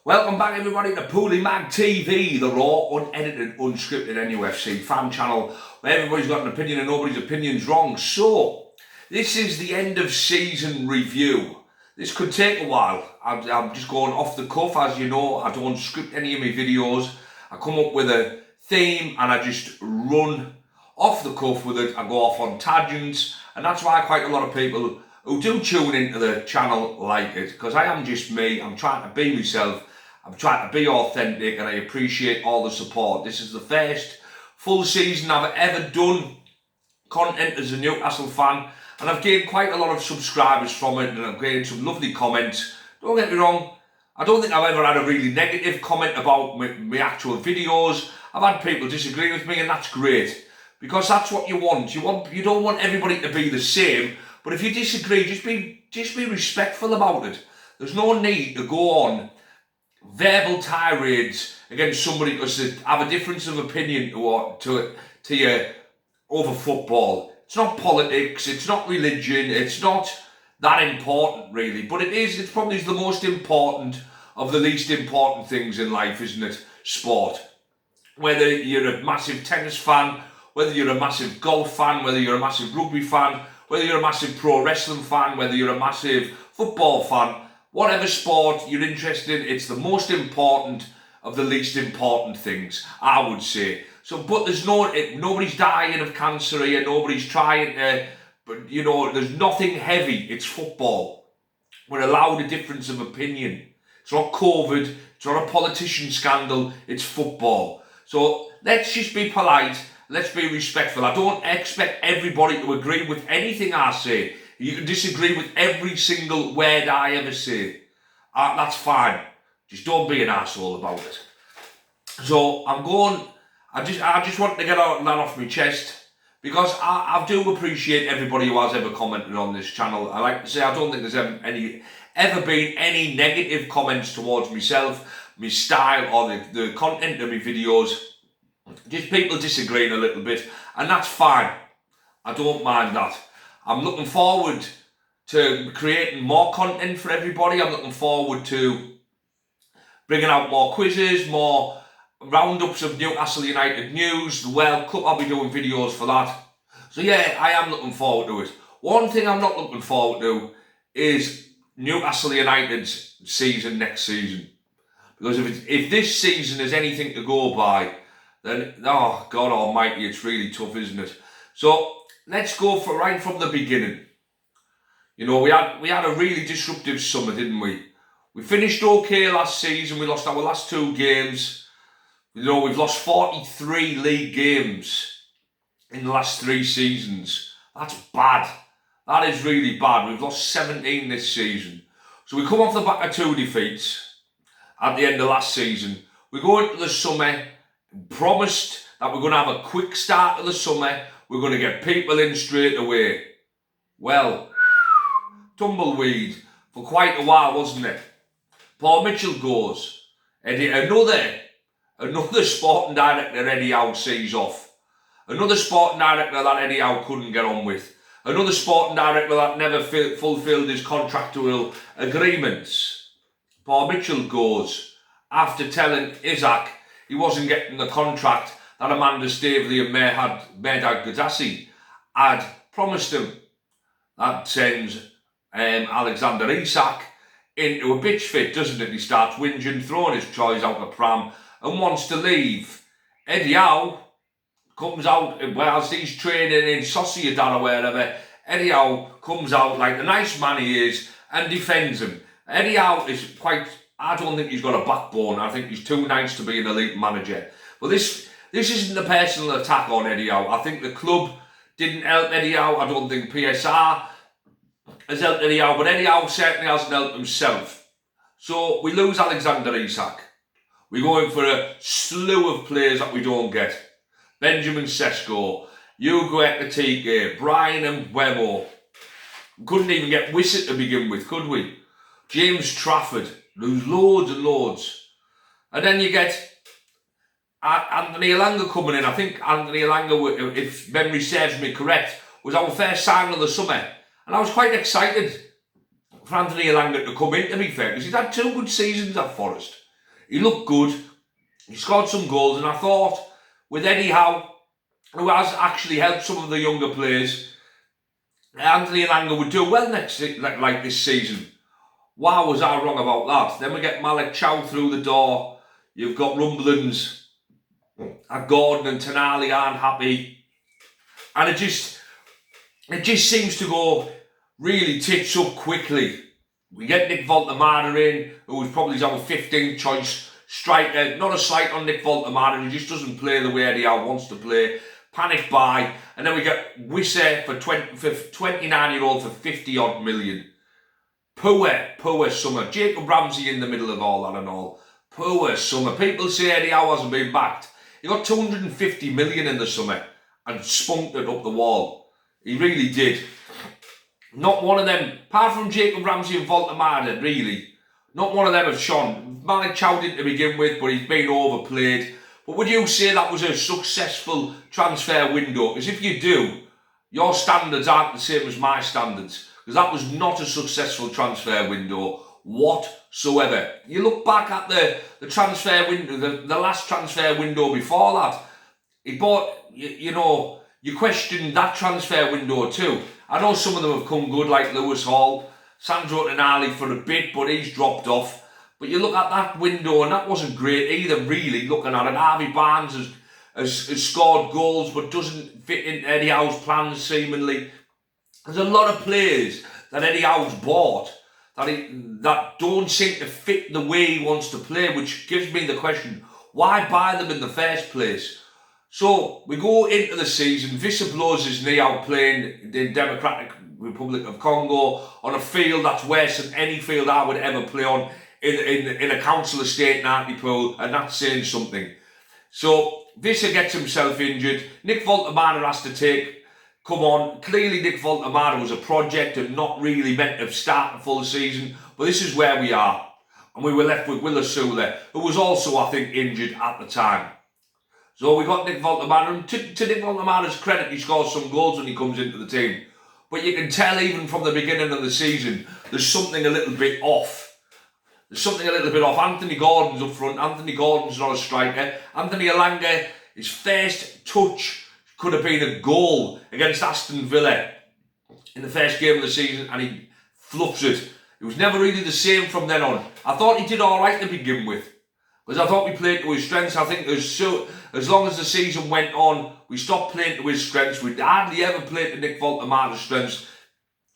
Welcome back everybody to PoolieMagTV, the raw, unedited, unscripted NUFC fan channel where everybody's got an opinion and nobody's opinion's wrong. So, this is the end of season review. This could take a while. I'm just going off the cuff, as you know. I don't script any of my videos. I come up with a theme and I just run off the cuff with it. I go off on tangents, and that's why quite a lot of people who do tune into the channel like it, because I am just me. I'm trying to be myself. I'm trying to be authentic, and I appreciate all the support. This is the first full season I've ever done content as a Newcastle fan, and I've gained quite a lot of subscribers from it, and I've gained some lovely comments. Don't get me wrong, I don't think I've ever had a really negative comment about my actual videos. I've had people disagree with me, and that's great, because that's what you want. You don't want everybody to be the same, but if you disagree, just be respectful about it. There's no need to go on verbal tirades against somebody because they have a difference of opinion to you over football. It's not politics, it's not religion, it's not that important really, but it's probably the most important of the least important things in life, isn't it? Sport. Whether you're a massive tennis fan, whether you're a massive golf fan, whether you're a massive rugby fan, whether you're a massive pro wrestling fan, whether you're a massive football fan, whatever sport you're interested in, it's the most important of the least important things, I would say. So, but there's nobody's dying of cancer here, nobody's trying to, but you know, there's nothing heavy. It's football. We're allowed a difference of opinion. It's not COVID, it's not a politician scandal, it's football. So let's just be polite, let's be respectful. I don't expect everybody to agree with anything I say. You can disagree with every single word I ever say. That's fine. Just don't be an asshole about it. So I just want to get that off my chest, because I do appreciate everybody who has ever commented on this channel. I like to say I don't think there's ever been any negative comments towards myself, my style, or the content of my videos. Just people disagreeing a little bit, and that's fine. I don't mind that. I'm looking forward to creating more content for everybody. I'm looking forward to bringing out more quizzes, more roundups of Newcastle United news, the World Cup. I'll be doing videos for that. So yeah, I am looking forward to it. One thing I'm not looking forward to is Newcastle United's season next season. Because if this season is anything to go by, then, oh God almighty, it's really tough, isn't it? So let's go for right from the beginning. You know, we had a really disruptive summer, didn't we? We finished okay last season. We lost our last 2 games. You know, we've lost 43 league games in the last 3 seasons. That's bad. That is really bad. We've lost 17 this season. So we come off the back of 2 defeats at the end of last season. We go into the summer, promised that we're going to have a quick start to the summer. We're going to get people in straight away. Well, tumbleweed for quite a while, wasn't it? Paul Mitchell goes. Another sporting director Eddie Howe sees off. Another sporting director that Eddie Howe couldn't get on with. Another sporting director that never fulfilled his contractual agreements. Paul Mitchell goes after telling Isaac he wasn't getting the contract that Amanda Staveley and Mehrdad Gadassi had promised him. That sends Alexander Isak into a bitch fit, doesn't it? He starts whinging, throwing his toys out the pram and wants to leave. Eddie Howe comes out, whilst he's training in Sociedad or wherever, Eddie Howe comes out like the nice man he is and defends him. Eddie Howe is I don't think he's got a backbone. I think he's too nice to be an elite manager. But this isn't a personal attack on Eddie Howe. I think the club didn't help Eddie Howe. I don't think PSR has helped Eddie Howe, but Eddie Howe certainly hasn't helped himself. So we lose Alexander Isak. We go in for a slew of players that we don't get. Benjamin Sesko, Hugo Ekitike, Brian Mbeumo. We couldn't even get Wissett to begin with, could we? James Trafford. There's loads and loads. And then you get Anthony Elanga coming in. I think Anthony Elanga, if memory serves me correct, was our first signing of the summer. And I was quite excited for Anthony Elanga to come in, to be fair, because he's had 2 good seasons at Forest. He looked good. He scored some goals, and I thought with Eddie Howe, who has actually helped some of the younger players, Anthony Elanga would do well like this season. Why was I wrong about that? Then we get Malik Chow through the door. You've got rumblings at Gordon and Tonali aren't happy, and it just seems to go really tits up quickly. We get Nick Voltemada in, who was probably our 15th choice striker. Not a slight on Nick Voltemada, he just doesn't play the way Eddie Howe wants to play. Panic buy, and then we get Wisse for 29-year-old for 50 odd million. Poor summer. Jacob Ramsey in the middle of all that and all. Poor summer. People say Eddie Howe hasn't been backed. He got 250 million in the summer and spunked it up the wall. He really did. Not one of them, apart from Jacob Ramsey and Voltemada, really, not one of them have shone. Malik Chow didn't to begin with, but he's been overplayed. But would you say that was a successful transfer window? Because if you do, your standards aren't the same as my standards. Because that was not a successful transfer window whatsoever. You look back at the transfer window, the last transfer window before that, he bought, you question that transfer window too. I know some of them have come good, like Lewis Hall, Sandro Tonali for a bit, but he's dropped off. But you look at that window, and that wasn't great either, really, looking at it. Harvey Barnes has scored goals, but doesn't fit into Eddie Howe's plans, seemingly. There's a lot of players that Eddie Howe's bought that don't seem to fit the way he wants to play, which gives me the question, why buy them in the first place? So we go into the season. Vissa blows his knee out playing the Democratic Republic of Congo on a field that's worse than any field I would ever play on in a council estate in Hartlepool, and that's saying something. So Vissa gets himself injured. Nick Voltemada has to come on. Clearly Nick Voltemada was a project and not really meant to start the full season, but this is where we are. And we were left with Willa Sula, who was also, I think, injured at the time. So we got Nick Voltemada, and to Nick Voltemada's credit, he scores some goals when he comes into the team. But you can tell even from the beginning of the season, there's something a little bit off. Anthony Gordon's up front. Anthony Gordon's not a striker. Anthony Elanga, his first touch could have been a goal against Aston Villa in the first game of the season, and he fluffs it. It was never really the same from then on. I thought he did all right to begin with, because I thought we played to his strengths. I think as long as the season went on, we stopped playing to his strengths. We hardly ever played to Nick Voltemada's strengths,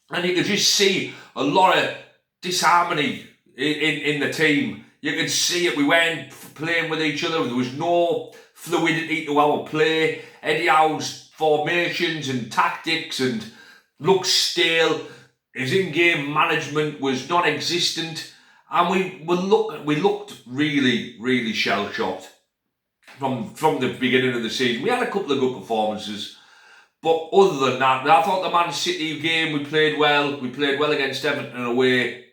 and you could just see a lot of disharmony in the team. You could see it. We weren't playing with each other. There was no fluidity to our play. Eddie Howe's formations and tactics and looked stale. His in-game management was non-existent, and we looked really, really shell-shocked from the beginning of the season. We had a couple of good performances, but other than that, I thought the Man City game we played well. We played well against Everton away,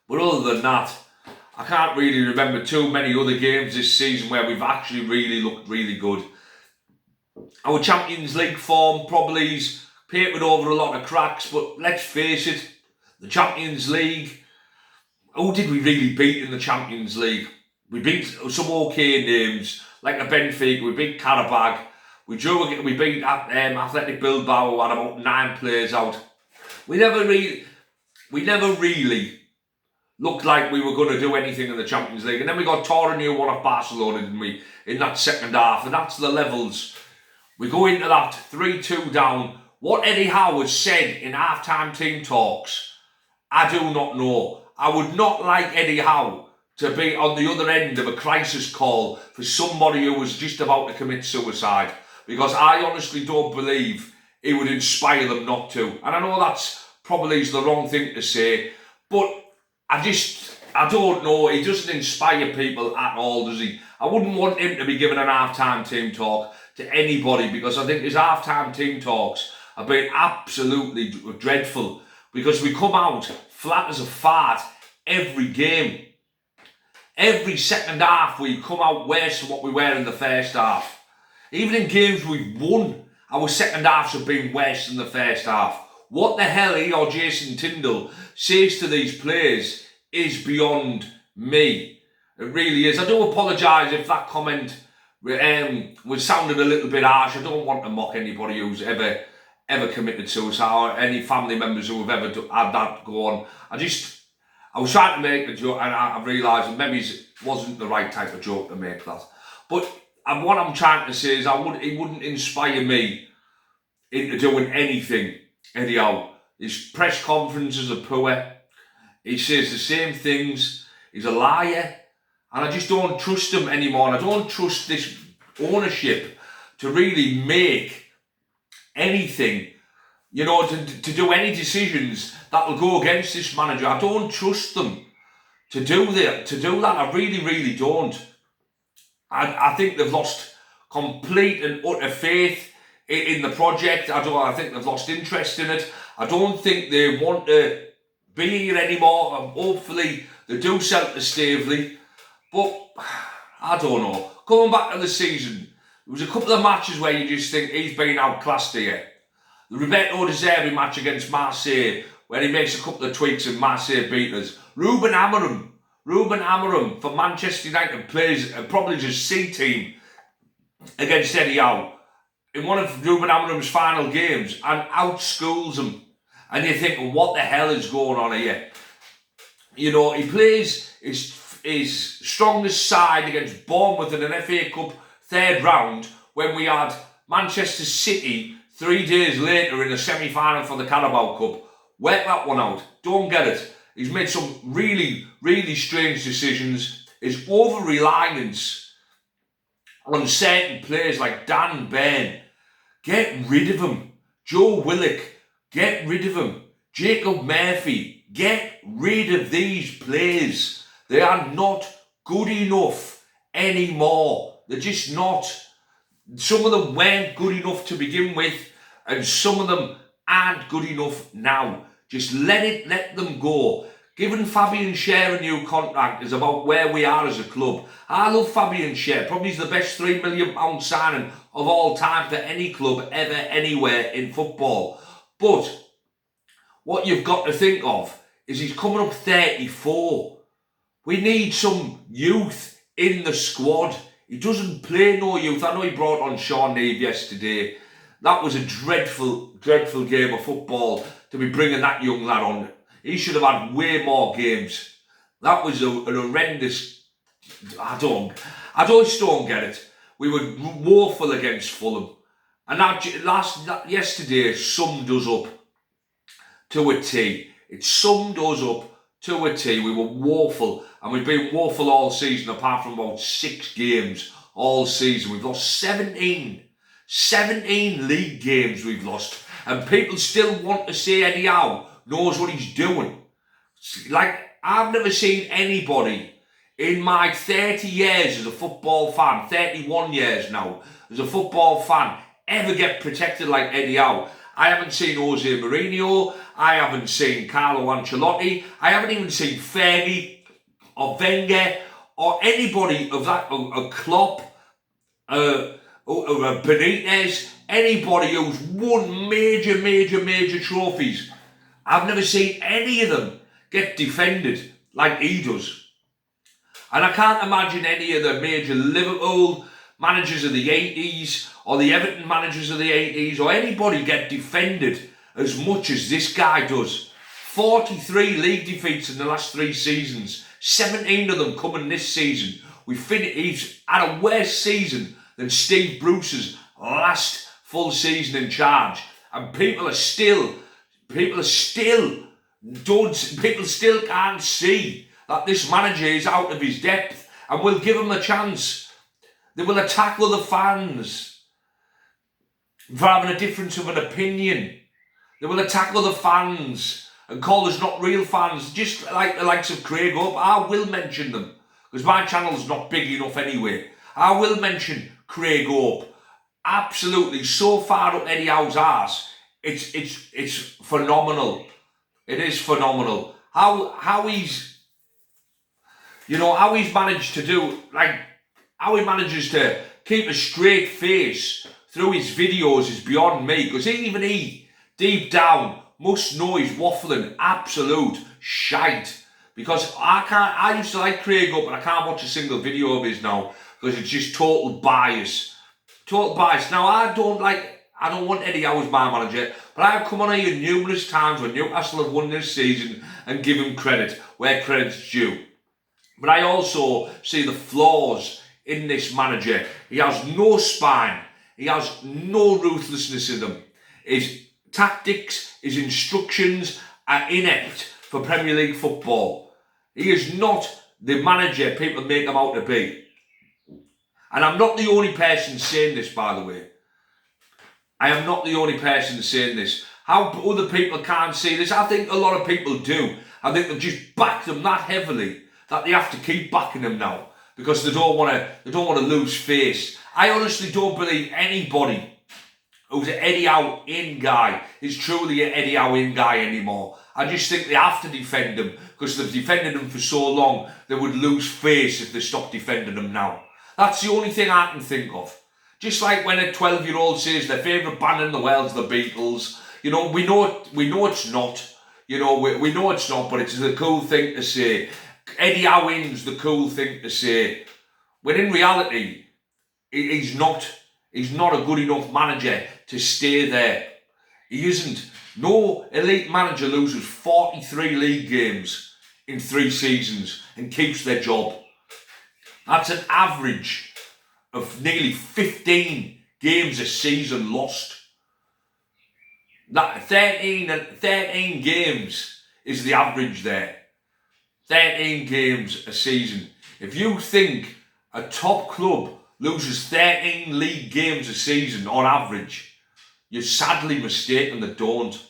but other than that, I can't really remember too many other games this season where we've actually really looked really good. Our Champions League form probably is papered over a lot of cracks, but let's face it, the Champions League, who did we really beat in the Champions League? We beat some okay names, like the Benfica, we beat Karabag, we beat Athletic Bilbao, who had about 9 players out. We never really looked like we were going to do anything in the Champions League. And then we got torn new one off Barcelona, didn't we, in that second half. And that's the levels. We go into that 3-2 down. What Eddie Howe has said in half-time team talks, I do not know. I would not like Eddie Howe to be on the other end of a crisis call for somebody who was just about to commit suicide, because I honestly don't believe he would inspire them not to. And I know that's probably the wrong thing to say, but I don't know. He doesn't inspire people at all, does he? I wouldn't want him to be given an half-time team talk to anybody, because I think his half-time team talks have been absolutely dreadful, because we come out flat as a fart every game. Every second half we come out worse than what we were in the first half. Even in games we've won, our second halves have been worse than the first half. What the hell he or Jason Tyndall says to these players is beyond me. It really is. I do apologise if that comment was sounded a little bit harsh. I don't want to mock anybody who's ever committed suicide, or any family members who have ever had that go on. I was trying to make a joke, and I realised that maybe it wasn't the right type of joke to make that. But what I'm trying to say is, it wouldn't inspire me into doing anything. Eddie Howe, his press conferences are poor. He says the same things. He's a liar, and I just don't trust him anymore. And I don't trust this ownership to really make anything, to do any decisions that will go against this manager. I don't trust them to do that. I really, really don't. I think they've lost complete and utter faith in the project. I think they've lost interest in it. I don't think they want to be here anymore. Hopefully they do sell to Staveley, but I don't know. Coming back to the season, there was a couple of matches where you just think he's been outclassed here. The Roberto De Zerbi match against Marseille, where he makes a couple of tweaks and Marseille beat us. Ruben Amorim for Manchester United plays probably just C team against Eddie Howe in one of Ruben Amorim's final games and outschools him. And you think, what the hell is going on here? He plays his strongest side against Bournemouth in an FA Cup third round when we had Manchester City 3 days later in a semi-final for the Carabao Cup. Work that one out. Don't get it. He's made some really, really strange decisions. His over-reliance on certain players like Dan Burn, get rid of him. Joe Willock, get rid of him. Jacob Murphy, get rid of these players. They are not good enough anymore. They're just not. Some of them weren't good enough to begin with, and some of them aren't good enough now. Just let them go. Giving Fabian Schär a new contract is about where we are as a club. I love Fabian Schär. Probably he's the best £3 million signing of all time for any club ever, anywhere in football. But what you've got to think of is he's coming up 34. We need some youth in the squad. He doesn't play no youth. I know he brought on Sean Neve yesterday. That was a dreadful, dreadful game of football to be bringing that young lad on. He should have had way more games. That was an horrendous. I just don't get it. We were woeful against Fulham, and yesterday summed us up to a T. It summed us up to a T. We were woeful, and we've been woeful all season, apart from about 6 games all season. We've lost 17 league games we've lost, and people still want to say Eddie Howe knows what he's doing. Like, I've never seen anybody in my 30 years as a football fan, 31 years now, as a football fan, ever get protected like Eddie Howe. I haven't seen Jose Mourinho, I haven't seen Carlo Ancelotti, I haven't even seen Fergie or Wenger or anybody of that, or Klopp, or Benitez, anybody who's won major trophies. I've never seen any of them get defended like he does. And I can't imagine any of the major Liverpool managers of the 80s or the Everton managers of the 80s or anybody get defended as much as this guy does. 43 league defeats in the last 3 seasons, 17 of them coming this season. He's had a worse season than Steve Bruce's last full season in charge. And people still can't see that this manager is out of his depth, and will give him a chance. They will attack other fans for having a difference of an opinion. They will attack other fans and call us not real fans, just like the likes of Craig Hope. I will mention them, because my channel's not big enough anyway. I will mention Craig Hope. Absolutely so far up Eddie Howe's arse. It's phenomenal. It is phenomenal. How he's managed to do, like, how he manages to keep a straight face through his videos is beyond me, because even he, deep down, must know he's waffling absolute shite. Because I used to like Craig up, and I can't watch a single video of his now because it's just total bias. Total bias. Now, I don't want Eddie Howe as my manager, but I've come on here numerous times when Newcastle have won this season and give him credit where credit's due. But I also see the flaws in this manager. He has no spine. He has no ruthlessness in him. His tactics, his instructions are inept for Premier League football. He is not the manager people make him out to be. And I'm not the only person saying this, by the way. I am not the only person saying this. How other people can't see this, I think a lot of people do. I think they've just backed them that heavily that they have to keep backing them now because they don't want to lose face. I honestly don't believe anybody who's an Eddie Howe in guy is truly an Eddie Howe in guy anymore. I just think they have to defend him because they've defended him for so long they would lose face if they stopped defending him now. That's the only thing I can think of. Just like when a 12-year-old says their favourite band in the world's the Beatles. You know, we know it's not. You know, we know it's not, but it's the cool thing to say. Eddie Howe in's the cool thing to say. When in reality, he's not a good enough manager to stay there. He isn't. No elite manager loses 43 league games in 3 seasons and keeps their job. That's an average of nearly 15 games a season lost. That 13 games is the average there. 13 games a season. If you think a top club loses 13 league games a season on average, you're sadly mistaken. They don't.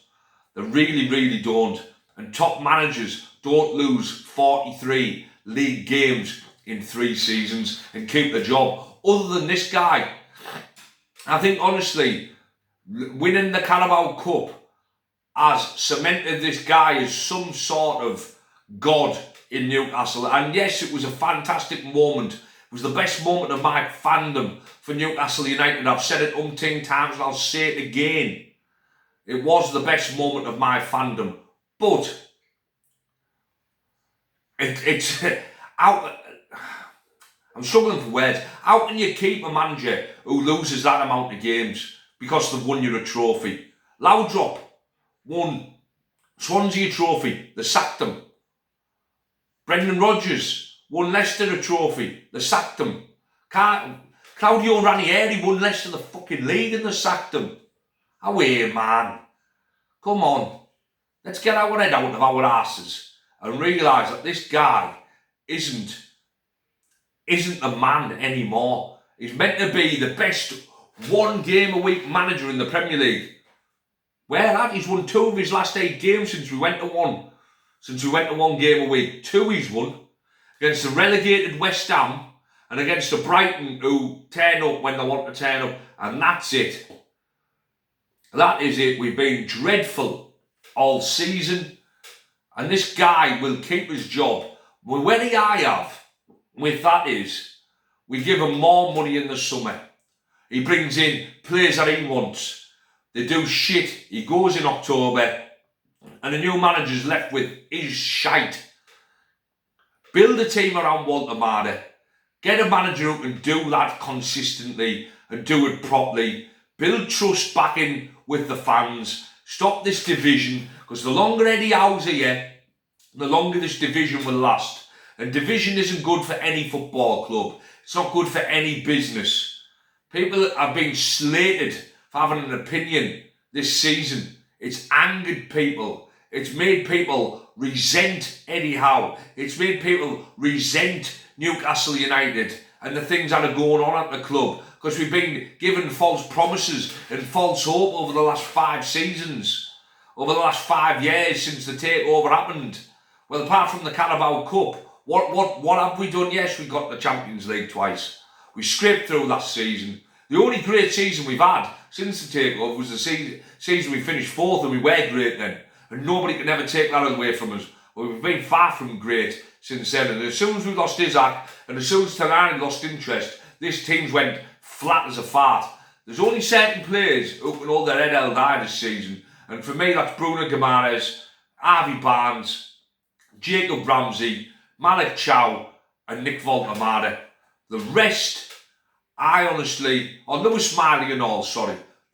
They really, really don't. And top managers don't lose 43 league games in 3 seasons and keep the job. Other than this guy, I think honestly, winning the Carabao Cup has cemented this guy as some sort of god in Newcastle. And yes, it was a fantastic moment. It was the best moment of my fandom for Newcastle United. I've said it umpteen times and I'll say it again. It was the best moment of my fandom. But it's out. I'm struggling for words. How can you keep a manager who loses that amount of games because they've won you a trophy? Loudrop won Swansea a trophy. They sacked him. Brendan Rodgers won Leicester a trophy. They sacked him. Claudio Ranieri won Leicester the fucking league and they sacked him. Away, man. Come on. Let's get our head out of our asses and realise that this guy isn't a man anymore. He's meant to be the best 1 game a week manager in the Premier League. Where at? He's won 2 of his last 8 games since we went to 1. Since we went to 1 game a week. 2 he's won. Against the relegated West Ham and against the Brighton who turn up when they want to turn up. And that's it. That is it. We've been dreadful all season. And this guy will keep his job. Well, where I have with that is, we give him more money in the summer. He brings in players that he wants. They do shit. He goes in October and the new manager's left with his shite. Build a team around Walter Marder. Get a manager who can do that consistently and do it properly. Build trust back in with the fans. Stop this division, because the longer Eddie Howe's here, the longer this division will last. And division isn't good for any football club. It's not good for any business. People have been slated for having an opinion this season. It's angered people. It's made people resent Eddie Howe. It's made people resent Newcastle United and the things that are going on at the club. Because we've been given false promises and false hope over the last 5 seasons. Over the last 5 years since the takeover happened. Well, apart from the Carabao Cup, what have we done? Yes, we got the Champions League twice. We scraped through last season. The only great season we've had since the takeover was the season we finished 4th, and we were great then. And nobody can ever take that away from us. Well, we've been far from great since then. And as soon as we lost Isaac, and as soon as Tanani lost interest, this team's went flat as a fart. There's only certain players who can hold their head held high this season. And for me, that's Bruno Guimaraes, Harvey Barnes, Jacob Ramsey, Malik Chow and Nick Voltamada. The rest, Lewis Smiley and all,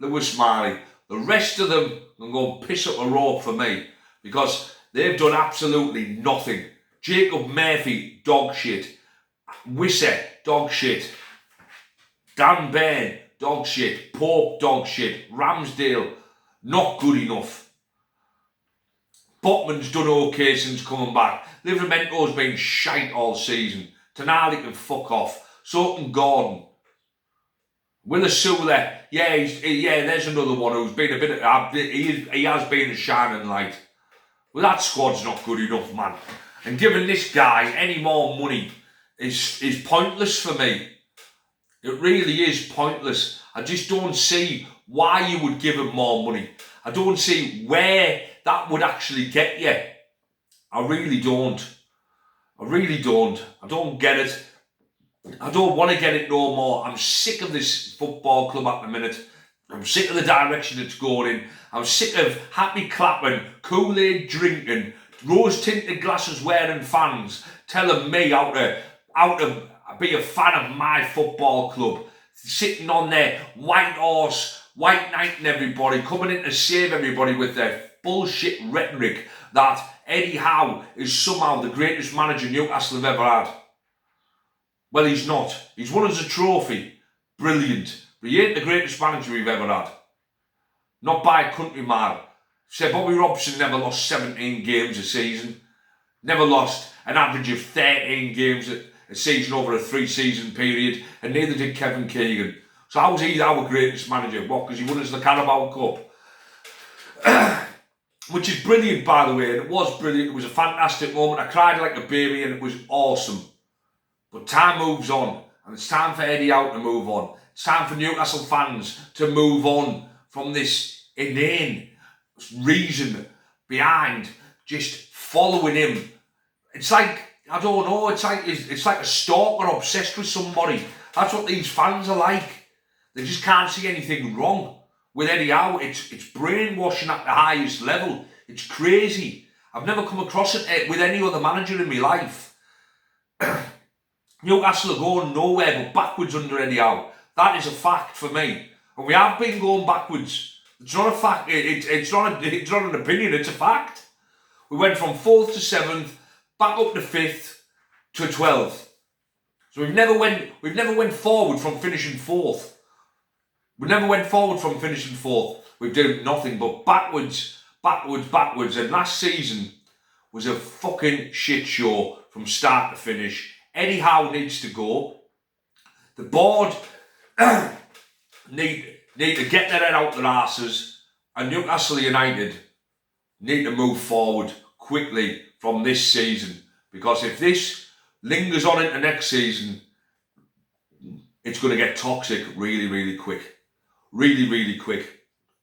Lewis Smiley. The rest of them can go and piss up a rope for me because they've done absolutely nothing. Jacob Murphy, dog shit. Wisser, dog shit. Dan Bairn, dog shit. Pope, dog shit. Ramsdale, not good enough. Botman's done okay since coming back. Livramento's been shite all season. Tonali can fuck off. So can Gordon. Willisula, there's another one who's been a bit of, he has been a shining light. Well, that squad's not good enough, man. And giving this guy any more money is pointless for me. It really is pointless. I just don't see why you would give him more money. I don't see where that would actually get you. I really don't. I don't get it. I don't want to get it no more. I'm sick of this football club at the minute. I'm sick of the direction it's going in. I'm sick of happy clapping, Kool-Aid drinking, rose-tinted glasses wearing fans telling me how to be a fan of my football club. Sitting on their white horse, white knighting everybody, coming in to save everybody with their bullshit rhetoric that Eddie Howe is somehow the greatest manager Newcastle have ever had. Well, he's not. He's won us a trophy. Brilliant. But he ain't the greatest manager we've ever had. Not by a country mile. Say Bobby Robson never lost 17 games a season. Never lost an average of 13 games a season over a 3-season period. And neither did Kevin Keegan. So how was he our greatest manager? What? Because he won us the Carabao Cup. Which is brilliant, by the way. And it was brilliant. It was a fantastic moment. I cried like a baby and it was awesome. But time moves on. And it's time for Eddie Howe to move on. It's time for Newcastle fans to move on from this inane reason behind just following him. It's like, I don't know, it's like a stalker obsessed with somebody. That's what these fans are like. They just can't see anything wrong with Eddie Howe. It's brainwashing at the highest level. It's crazy. I've never come across it with any other manager in my life. Newcastle are going nowhere but backwards under Eddie Howe. That is a fact for me. And we have been going backwards. It's not a fact, it's not an opinion, it's a fact. We went from 4th to 7th, back up to 5th to 12th. So we've never went forward from finishing 4th. We never went forward from finishing 4th. We've done nothing but backwards. And last season was a fucking shit show from start to finish. Eddie Howe needs to go. The board need to get their head out their arses, and Newcastle United need to move forward quickly from this season, because if this lingers on into next season, it's going to get toxic really quick. Really quick.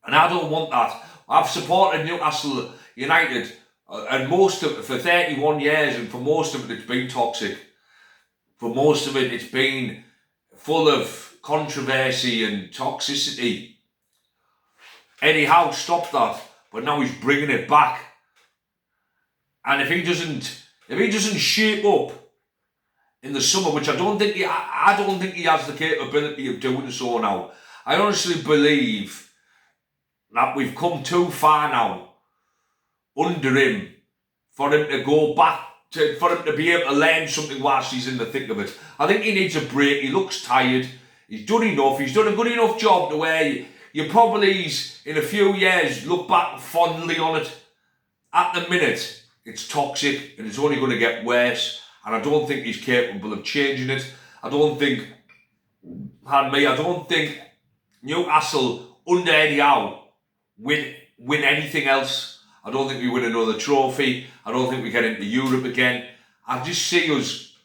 And I don't want that. I've supported Newcastle United and most of it for 31 years, and for most of it it's been toxic. For most of it it's been full of controversy and toxicity. Eddie Howe stopped that, but now he's bringing it back. And if he doesn't shape up in the summer, which I don't think he has the capability of doing so now. I honestly believe that we've come too far now under him for him to go back for him to be able to learn something whilst he's in the thick of it. I think he needs a break. He looks tired. He's done enough. He's done a good enough job to where you probably in a few years look back fondly on it. At the minute, it's toxic and it's only going to get worse. And I don't think he's capable of changing it. I don't think Newcastle under Eddie Howe win anything else. I don't think we win another trophy. I don't think we get into Europe again. I just see us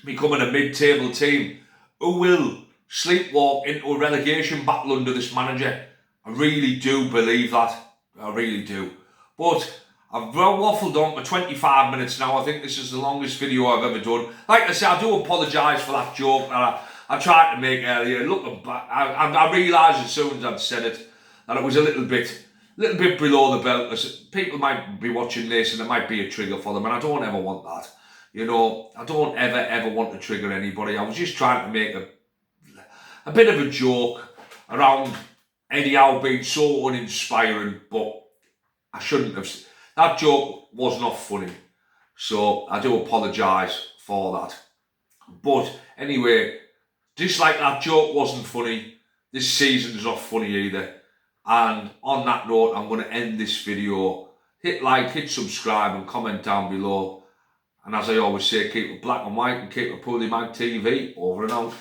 becoming a mid-table team who will sleepwalk into a relegation battle under this manager. I really do believe that. I really do. But I've waffled on for 25 minutes now. I think this is the longest video I've ever done. Like I said, I do apologise for that joke that I tried to make earlier. Looking back, I realised as soon as I'd said it that it was a little bit little bit below the belt. People might be watching this and it might be a trigger for them, and I don't ever want that. You know, I don't ever want to trigger anybody. I was just trying to make a bit of a joke around Eddie Howe being so uninspiring, but I shouldn't have. That joke was not funny, so I do apologise for that. But anyway, just like that joke wasn't funny, this season's not funny either. And on that note, I'm going to end this video. Hit like, hit subscribe and comment down below. And as I always say, keep it black and white and keep it PoolieMagTV. Over and out.